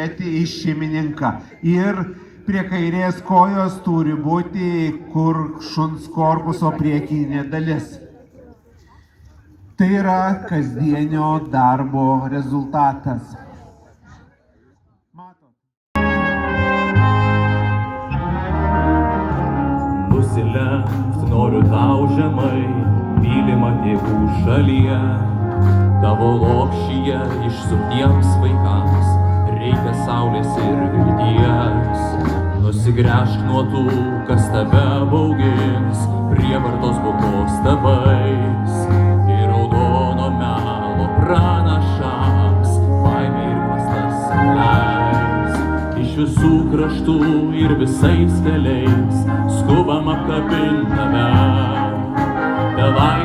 žiūrėti į šeimininką. Ir prie kairės kojos turi būti kur šuns korpuso priekinė dalis. Tai yra kasdienio darbo rezultatas. Nusilenkt noriu tau žemai, mylimą tėvų šalyje. Tavo lopšyje išsuktiems vaikams reikia saulės ir vilties. Nusigręžk nuo tų, kas tave baugins, prievartos bukos tavais. Ir raudono melo pranašams baimė ir klastas leis. Iš visų kraštų ir visais keliais skubam apkabint tave. Tavai